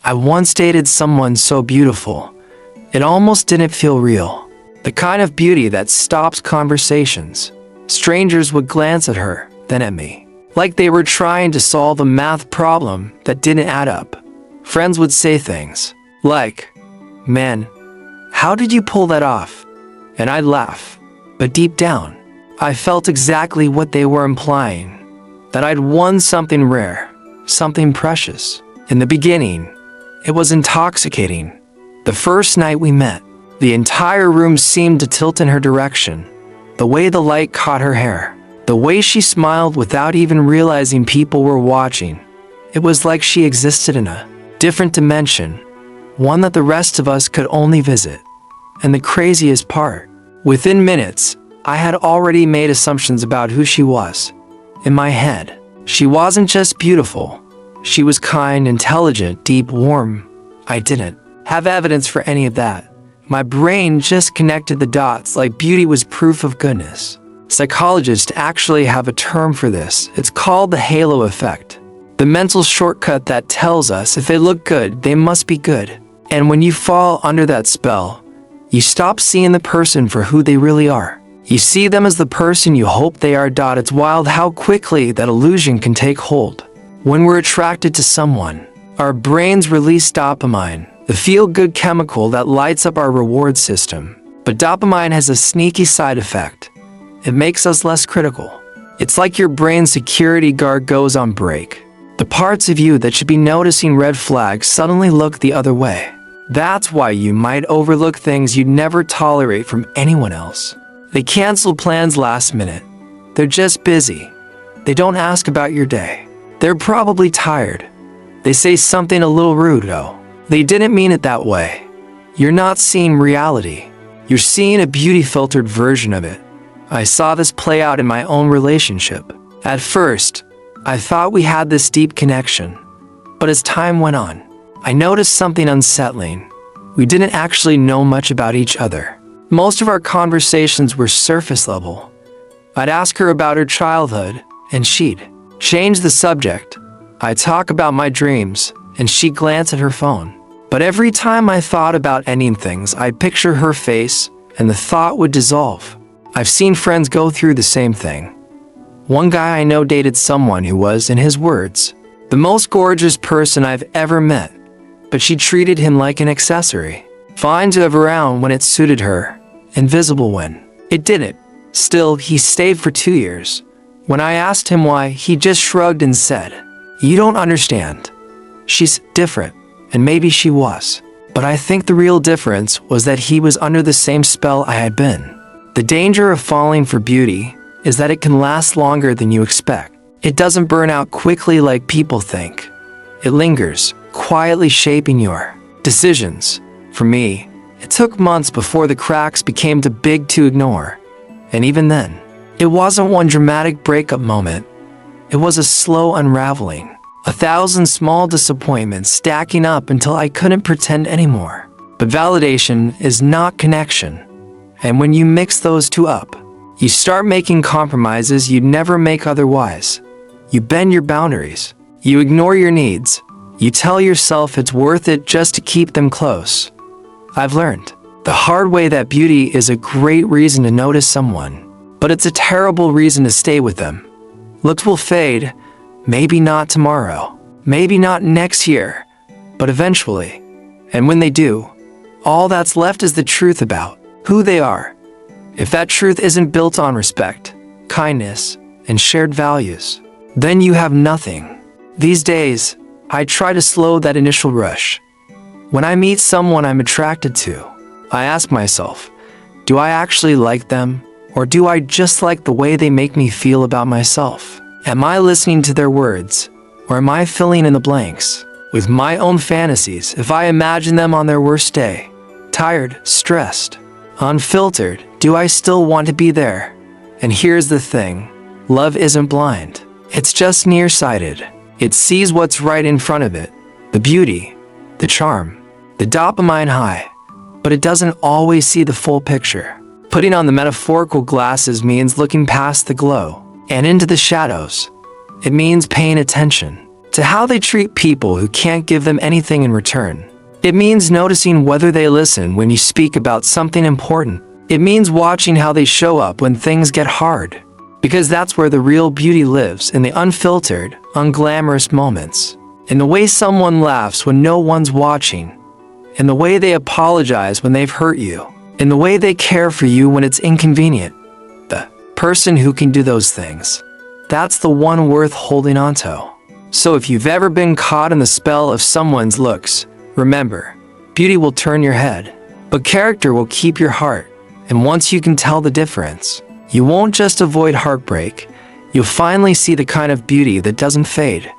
I once dated someone so beautiful, it almost didn't feel real. The kind of beauty that stops conversations. Strangers would glance at her, then at me, like they were trying to solve a math problem that didn't add up. Friends would say things like, "Man, how did you pull that off?" And I'd laugh. But deep down, I felt exactly what they were implying, that I'd won something rare, something precious. In the beginning, it was intoxicating. The first night we met, the entire room seemed to tilt in her direction. The way the light caught her hair, the way she smiled without even realizing people were watching. It was like she existed in a different dimension, one that the rest of us could only visit. And the craziest part, within minutes, I had already made assumptions about who she was. In my head, she wasn't just beautiful. She was kind, intelligent, deep, warm. I didn't have evidence for any of that. My brain just connected the dots like beauty was proof of goodness. Psychologists actually have a term for this. It's called the halo effect. The mental shortcut that tells us if they look good, they must be good. And when you fall under that spell, you stop seeing the person for who they really are. You see them as the person you hope they are. It's wild how quickly that illusion can take hold. When we're attracted to someone, our brains release dopamine, the feel-good chemical that lights up our reward system. But dopamine has a sneaky side effect. It makes us less critical. It's like your brain's security guard goes on break. The parts of you that should be noticing red flags suddenly look the other way. That's why you might overlook things you'd never tolerate from anyone else. They cancel plans last minute. They're just busy. They don't ask about your day. They're probably tired. They say something a little rude though. They didn't mean it that way. You're not seeing reality. You're seeing a beauty-filtered version of it. I saw this play out in my own relationship. At first, I thought we had this deep connection. But as time went on, I noticed something unsettling. We didn't actually know much about each other. Most of our conversations were surface level. I'd ask her about her childhood, and she'd change the subject. I'd talk about my dreams, and she'd glance at her phone. But every time I thought about ending things, I'd picture her face, and the thought would dissolve. I've seen friends go through the same thing. One guy I know dated someone who was, in his words, the most gorgeous person I've ever met, but she treated him like an accessory. Fine to have around when it suited her, invisible when it didn't. Still, he stayed for 2 years. When I asked him why, he just shrugged and said, "You don't understand. She's different." And maybe she was. But I think the real difference was that he was under the same spell I had been. The danger of falling for beauty is that it can last longer than you expect. It doesn't burn out quickly like people think. It lingers, quietly shaping your decisions. For me, it took months before the cracks became too big to ignore. And even then, it wasn't one dramatic breakup moment. It was a slow unraveling. 1,000 small disappointments stacking up until I couldn't pretend anymore. But validation is not connection. And when you mix those two up, you start making compromises you'd never make otherwise. You bend your boundaries. You ignore your needs. You tell yourself it's worth it just to keep them close. I've learned the hard way that beauty is a great reason to notice someone, but it's a terrible reason to stay with them. Looks will fade, maybe not tomorrow, maybe not next year, but eventually. And when they do, all that's left is the truth about who they are. If that truth isn't built on respect, kindness, and shared values, then you have nothing. These days, I try to slow that initial rush. When I meet someone I'm attracted to, I ask myself, do I actually like them, or do I just like the way they make me feel about myself? Am I listening to their words, or am I filling in the blanks with my own fantasies if I imagine them on their worst day? Tired, stressed, unfiltered, do I still want to be there? And here's the thing, love isn't blind. It's just nearsighted. It sees what's right in front of it, the beauty, the charm, the dopamine high, but it doesn't always see the full picture. Putting on the metaphorical glasses means looking past the glow and into the shadows. It means paying attention to how they treat people who can't give them anything in return. It means noticing whether they listen when you speak about something important. It means watching how they show up when things get hard. Because that's where the real beauty lives, in the unfiltered, unglamorous moments. In the way someone laughs when no one's watching. In the way they apologize when they've hurt you. In the way they care for you when it's inconvenient. The person who can do those things. That's the one worth holding on to. So if you've ever been caught in the spell of someone's looks, remember, beauty will turn your head, but character will keep your heart. And once you can tell the difference, you won't just avoid heartbreak, you'll finally see the kind of beauty that doesn't fade.